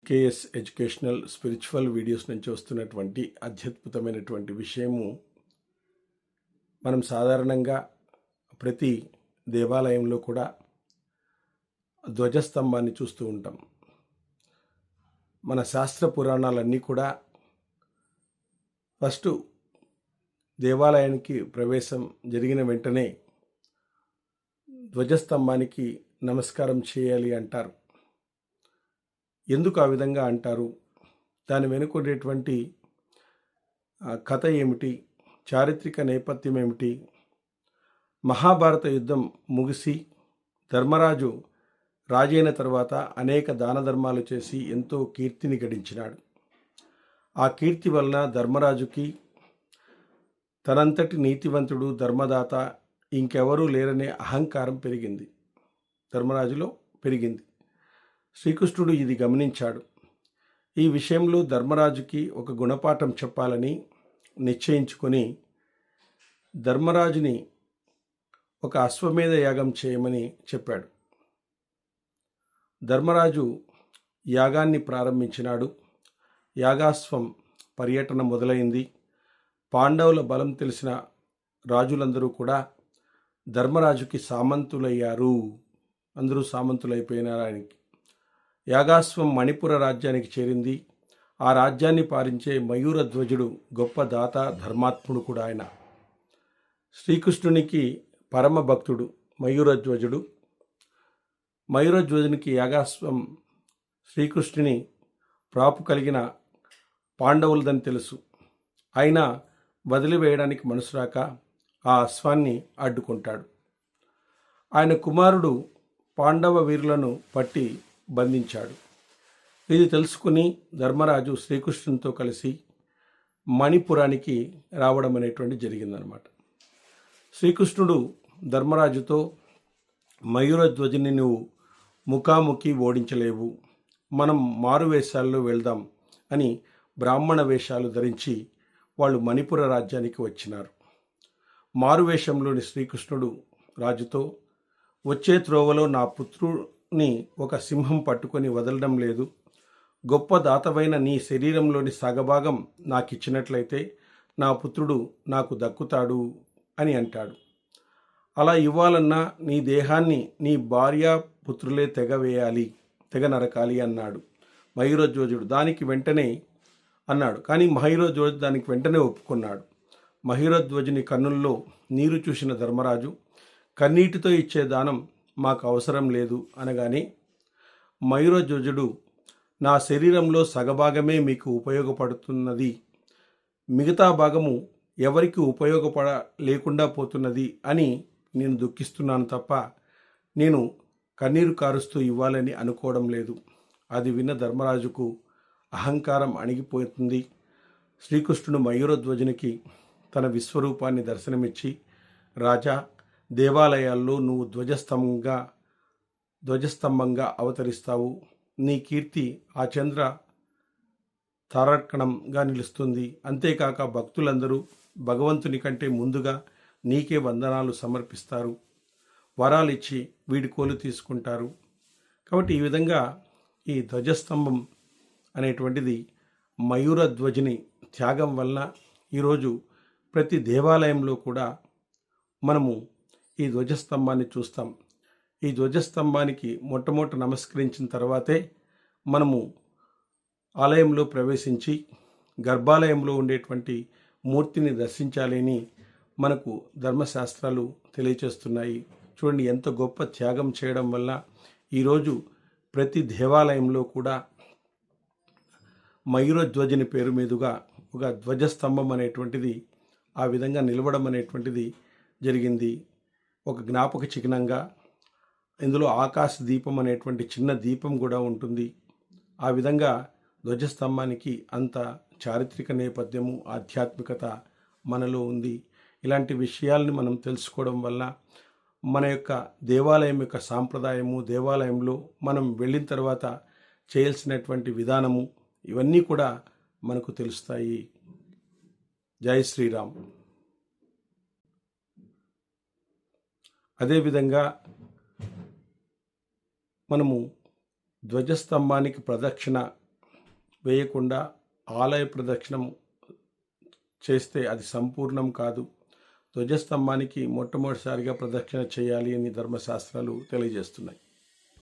KS educational spiritual videos నుంచి వస్తున్నటువంటి అత్యద్భుతమైనటువంటి విషయము. మనం సాధారణంగా ప్రతి దేవాలయంలో కూడా ధ్వజస్తంభాన్ని చూస్తూ ఉంటాం. మన శాస్త్ర పురాణాలన్నీ కూడా ఫస్ట్ దేవాలయానికి ప్రవేశం జరిగిన వెంటనే ధ్వజస్తంభానికి నమస్కారం చేయాలి అంటారు. ఎందుకు ఆ విధంగా అంటారు? దాని వెనుకొనేటువంటి కథ ఏమిటి? చారిత్రక నేపథ్యం ఏమిటి? మహాభారత యుద్ధం ముగిసి ధర్మరాజు రాజైన తర్వాత అనేక దాన ధర్మాలు చేసి ఎంతో కీర్తిని గడించినాడు. ఆ కీర్తి వలన ధర్మరాజుకి తనంతటి నీతివంతుడు, ధర్మదాత ఇంకెవరూ లేరనే అహంకారం పెరిగింది, ధర్మరాజులో పెరిగింది. శ్రీకృష్ణుడు ఇది గమనించాడు. ఈ విషయంలో ధర్మరాజుకి ఒక గుణపాఠం చెప్పాలని నిశ్చయించుకొని ధర్మరాజుని ఒక అశ్వమేధ యాగం చేయమని చెప్పాడు. ధర్మరాజు యాగాన్ని ప్రారంభించినాడు. యాగాశ్వం పర్యటన మొదలైంది. పాండవుల బలం తెలిసిన రాజులందరూ కూడా ధర్మరాజుకి సామంతులయ్యారు. అందరూ సామంతులైపోయినారు ఆయనకి. యాగాశ్వం మణిపుర రాజ్యానికి చేరింది. ఆ రాజ్యాన్ని పాలించే మయూరధ్వజుడు గొప్ప దాత, ధర్మాత్ముడు కూడా ఆయన. శ్రీకృష్ణునికి పరమ భక్తుడు మయూరధ్వజుడు. మయూరధ్వజునికి యాగాశ్వం శ్రీకృష్ణుని ప్రాపు కలిగిన పాండవులదని తెలుసు. అయినా వదిలివేయడానికి మనసు రాక ఆ అశ్వాన్ని అడ్డుకుంటాడు. ఆయన కుమారుడు పాండవ వీరులను పట్టి బంధించాడు. ఇది తెలుసుకుని ధర్మరాజు శ్రీకృష్ణునితో కలిసి మణిపురానికి రావడం అనేటువంటి జరిగిందనమాట. శ్రీకృష్ణుడు ధర్మరాజుతో, మయూరధ్వజుని నువ్వు ముఖాముఖి ఓడించలేవు, మనం మారువేషాల్లో వెళ్దాం అని బ్రాహ్మణ వేషాలు ధరించి వాళ్ళు మణిపుర రాజ్యానికి వచ్చినారు. మారువేషంలోని శ్రీకృష్ణుడు రాజుతో, వచ్చే త్రోవలో నా పుత్రుని ఒక సింహం పట్టుకొని వదలడం లేదు. గొప్ప దాతవైన నీ శరీరంలోని సగభాగం నాకు ఇచ్చినట్లయితే నా పుత్రుడు నాకు దక్కుతాడు అని అంటాడు. అలా ఇవ్వాలన్నా నీ దేహాన్ని నీ భార్య పుత్రులే తెగ నరకాలి అన్నాడు మయూరధ్వజుడు. దానికి వెంటనే అన్నాడు. కానీ మయూరధ్వజుడు దానికి వెంటనే ఒప్పుకున్నాడు. మయూరధ్వజుని కన్నుల్లో నీరు చూసిన ధర్మరాజు, కన్నీటితో ఇచ్చే దానం మాకు అవసరం లేదు అనగానే మయూరధ్వజుడు, నా శరీరంలో సగభాగమే మీకు ఉపయోగపడుతున్నది, మిగతా భాగము ఎవరికి లేకుండా పోతున్నది అని నేను దుఃఖిస్తున్నాను తప్ప నేను కన్నీరు కారుస్తూ ఇవ్వాలని అనుకోవడం లేదు. అది విన్న ధర్మరాజుకు అహంకారం అణిగిపోతుంది. శ్రీకృష్ణుడు మయూరధ్వజునికి తన విశ్వరూపాన్ని దర్శనమిచ్చి, రాజా, దేవాలయాల్లో నువ్వు ధ్వజస్తంభంగా అవతరిస్తావు. నీ కీర్తి ఆ చంద్ర తారకణంగా నిలుస్తుంది. అంతేకాక భక్తులందరూ భగవంతుని కంటే ముందుగా నీకే వందనాలు సమర్పిస్తారు, వరాలిచ్చి వీడుకోలు తీసుకుంటారు. కాబట్టి ఈ విధంగా ఈ ధ్వజస్తంభం అనేటువంటిది మయూరధ్వజుని త్యాగం వలన ఈరోజు ప్రతి దేవాలయంలో కూడా మనము ఈ ధ్వజస్తంభాన్ని చూస్తాం. ఈ ధ్వజస్తంభానికి మొట్టమొదట నమస్కరించిన తర్వాతే మనము ఆలయంలో ప్రవేశించి గర్భాలయంలో ఉండేటువంటి మూర్తిని దర్శించాలని మనకు ధర్మశాస్త్రాలు తెలియచేస్తున్నాయి. చూడండి, ఎంత గొప్ప త్యాగం చేయడం వల్ల ఈరోజు ప్రతి దేవాలయంలో కూడా మయూరధ్వజుని పేరు మీదుగా ఒక ధ్వజస్తంభం అనేటువంటిది ఆ విధంగా నిలవడం అనేటువంటిది జరిగింది. ఒక జ్ఞాపక చిహ్నంగా ఇందులో ఆకాశ దీపం అనేటువంటి చిన్న దీపం కూడా ఉంటుంది. ఆ విధంగా ధ్వజస్తంభానికి అంత చారిత్రక నేపథ్యము, ఆధ్యాత్మికత మనలో ఉంది. ఇలాంటి విషయాల్ని మనం తెలుసుకోవడం వల్ల మన యొక్క దేవాలయం యొక్క సాంప్రదాయము, దేవాలయంలో మనం వెళ్ళిన తర్వాత చేయాల్సినటువంటి విధానము, ఇవన్నీ కూడా మనకు తెలుస్తాయి. జై శ్రీరామ్. అదేవిధంగా మనము ధ్వజస్తంభానికి ప్రదక్షిణ వేయకుండా ఆలయ ప్రదక్షిణం చేస్తే అది సంపూర్ణం కాదు. ధ్వజస్తంభానికి మొట్టమొదటిసారిగా ప్రదక్షిణ చేయాలి అని ధర్మశాస్త్రాలు తెలియజేస్తున్నాయి.